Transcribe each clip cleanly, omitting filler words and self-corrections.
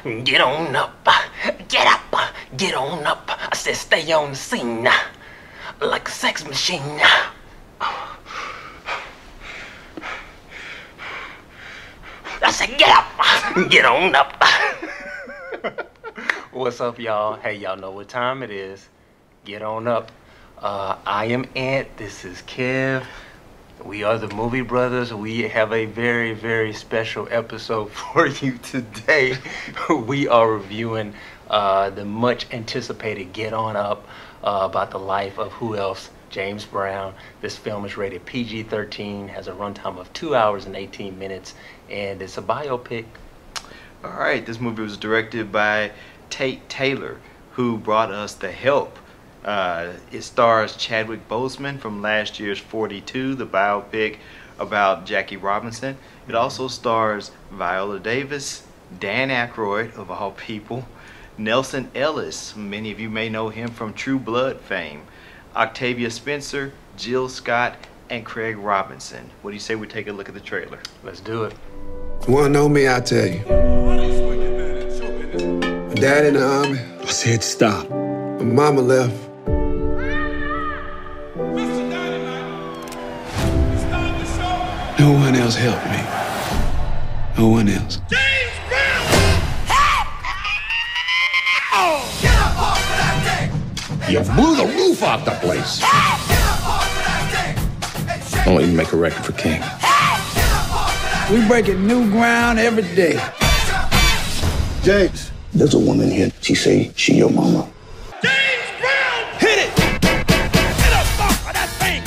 Get on up, get up, get on up. I said stay on the scene like a sex machine. I said get up, get on up. What's up, y'all? Hey, y'all know what time it is. Get on up. I am Ant, this is Kev. We are the Movie Brothers. We have a very, very special episode for you today. We are reviewing the much anticipated Get On Up about the life of who else? James Brown. This film is rated PG-13, has a runtime of 2 hours and 18 minutes, and it's a biopic. All right, this movie was directed by Tate Taylor, who brought us The Help. It stars Chadwick Boseman from last year's 42, the biopic about Jackie Robinson. It also stars Viola Davis, Dan Aykroyd, of all people, Nelson Ellis, many of you may know him from True Blood fame, Octavia Spencer, Jill Scott, and Craig Robinson. What do you say we take a look at the trailer? Let's do it. You wanna know me, I'll tell you. My dad in the army. I said stop. My mama left. No one else helped me. No one else. James Brown! Get up off of that thing! You blew the roof off the place. Get up off of that thing! I won't even make a record for King. Get up off of that We breaking new ground every day. James, there's a woman here. She say she your mama. James Brown! Hit it! Get up off of that thing!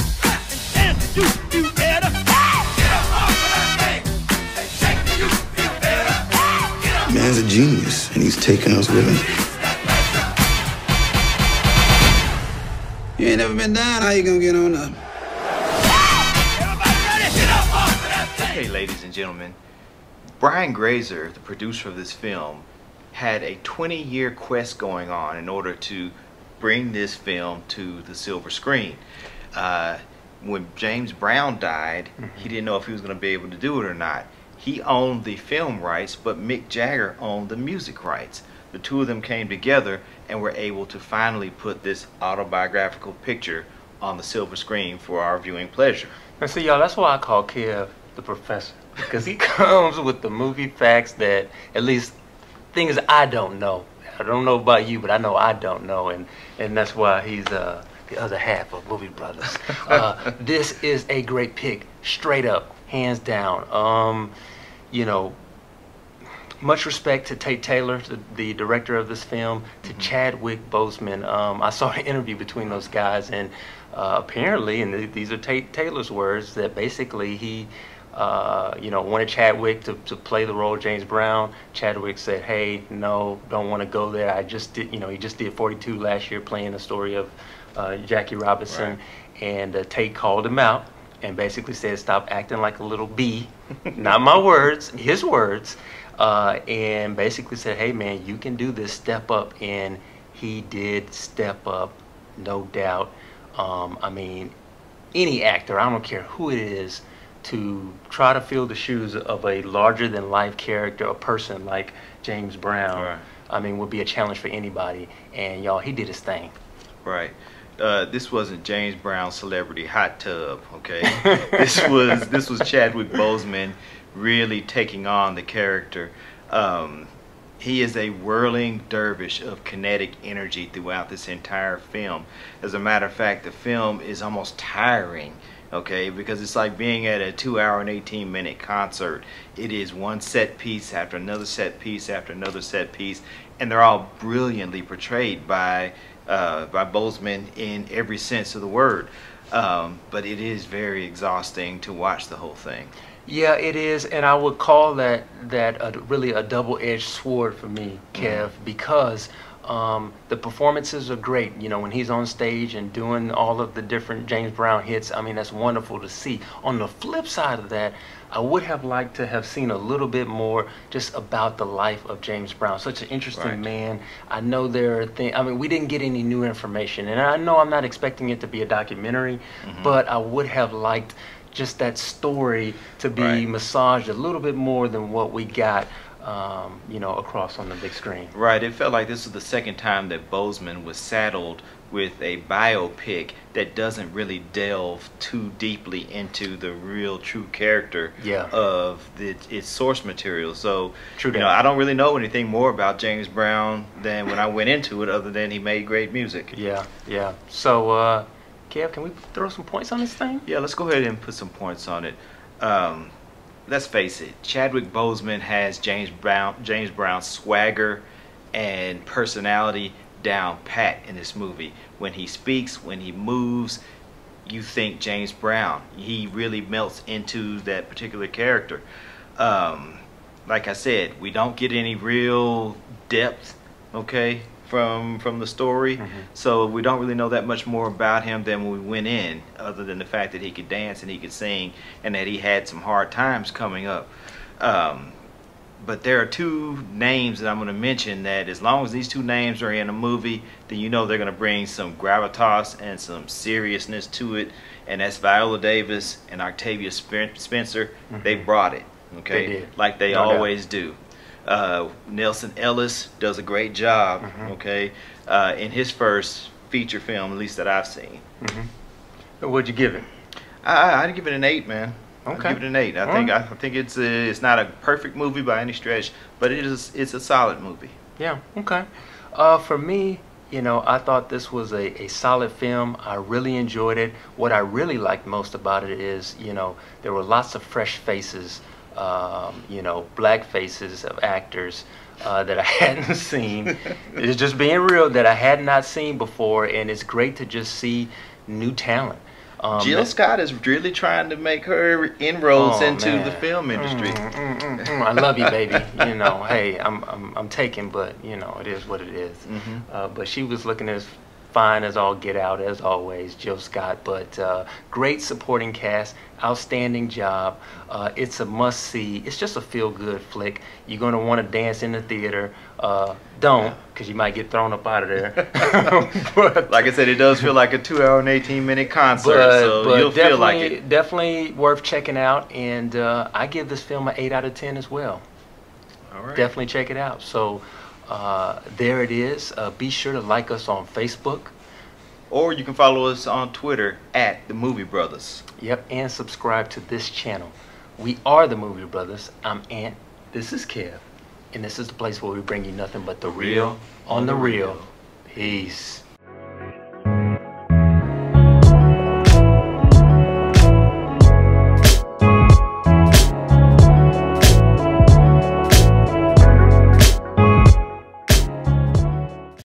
And dance to you better! Get up off of that thing! And shake to you better! Get up! Man's a genius, and he's taking us with him. You ain't never been down, how you gonna get on up? Everybody ready? Get up off of that thing! Okay, ladies and gentlemen, Brian Grazer, the producer of this film, had a 20-year quest going on in order to bring this film to the silver screen. When James Brown died, he didn't know if he was going to be able to do it or not. He owned the film rights, but Mick Jagger owned the music rights. The two of them came together and were able to finally put this autobiographical picture on the silver screen for our viewing pleasure. And see, y'all, that's why I call Kev the professor, because he comes with the movie facts that, at least things I don't know. I don't know about you, but I know I don't know, and that's why he's the other half of Movie Brothers. This is a great pick, straight up, hands down. You know, much respect to Tate Taylor, the director of this film, to Chadwick Boseman. I saw an interview between those guys, and apparently, and these are Tate Taylor's words, that basically he you know, wanted Chadwick to play the role of James Brown. Chadwick said, hey, no, don't want to go there. I just did, you know, he just did 42 last year playing the story of Jackie Robinson. Right. And Tate called him out and basically said, stop acting like a little bee. Not my words, his words. And basically said, hey, man, you can do this, step up. And he did step up, no doubt. I mean, any actor, I don't care who it is, to try to fill the shoes of a larger-than-life character, a person like James Brown, right, I mean, would be a challenge for anybody. And y'all, he did his thing. Right. This wasn't James Brown's celebrity hot tub, okay? this was Chadwick Boseman really taking on the character. He is a whirling dervish of kinetic energy throughout this entire film. As a matter of fact, the film is almost tiring, okay, because it's like being at a 2 hour and 18-minute concert. It is one set piece after another set piece after another set piece, and they're all brilliantly portrayed by Boseman in every sense of the word. But it is very exhausting to watch the whole thing. Yeah, it is, and I would call that really a double-edged sword for me, Kev, because the performances are great. You know, when he's on stage and doing all of the different James Brown hits, I mean, that's wonderful to see. On the flip side of that, I would have liked to have seen a little bit more just about the life of James Brown. Such an interesting man. I know there are things, I mean, we didn't get any new information, and I know I'm not expecting it to be a documentary, but I would have liked just that story to be massaged a little bit more than what we got. you know, across on the big screen. Right. It felt like this was the second time that Boseman was saddled with a biopic that doesn't really delve too deeply into the real true character of its source material. So, True you know, I don't really know anything more about James Brown than when I went into it, other than he made great music. Yeah, yeah. So, Kev, can we throw some points on this thing? Yeah, let's go ahead and put some points on it. Let's face it, Chadwick Boseman has James Brown's swagger and personality down pat in this movie. When he speaks, when he moves, you think James Brown. He really melts into that particular character. Like I said, we don't get any real depth, okay, from the story. So we don't really know that much more about him than when we went in, other than the fact that he could dance and he could sing and that he had some hard times coming up. But there are two names that I'm going to mention that as long as these two names are in a movie, then you know they're going to bring some gravitas and some seriousness to it. And that's Viola Davis and Octavia Spencer. They brought it, okay, like they always do. Nelson Ellis does a great job, okay, in his first feature film, at least that I've seen. What'd you give it? I'd give it an 8, man. Okay. I'd give it an 8. I think it's not a perfect movie by any stretch, but it's a solid movie. Yeah. Okay. For me, you know, I thought this was a solid film. I really enjoyed it. What I really liked most about it is, you know, there were lots of fresh faces, you know, black faces of actors that I hadn't seen. It's just being real, that I had not seen before, and it's great to just see new talent. Jill Scott is really trying to make her inroads into the film industry. I love you, baby. You know, hey, I'm taken, but you know, it is what it is. But she was looking as fine as all get out, as always, Jill Scott. But great supporting cast, outstanding job. It's a must see. It's just a feel good flick. You're gonna want to dance in the theater. Don't, because you might get thrown up out of there. But, like I said, it does feel like a 2-hour and 18-minute concert, so you'll feel like it. Definitely worth checking out, and I give this film an 8 out of 10 as well. All right. Definitely check it out. So there it is. Be sure to like us on Facebook. Or you can follow us on Twitter at The Movie Brothers. Yep, and subscribe to this channel. We are The Movie Brothers. I'm Ant. This is Kev. And this is the place where we bring you nothing but the real on the real. Peace.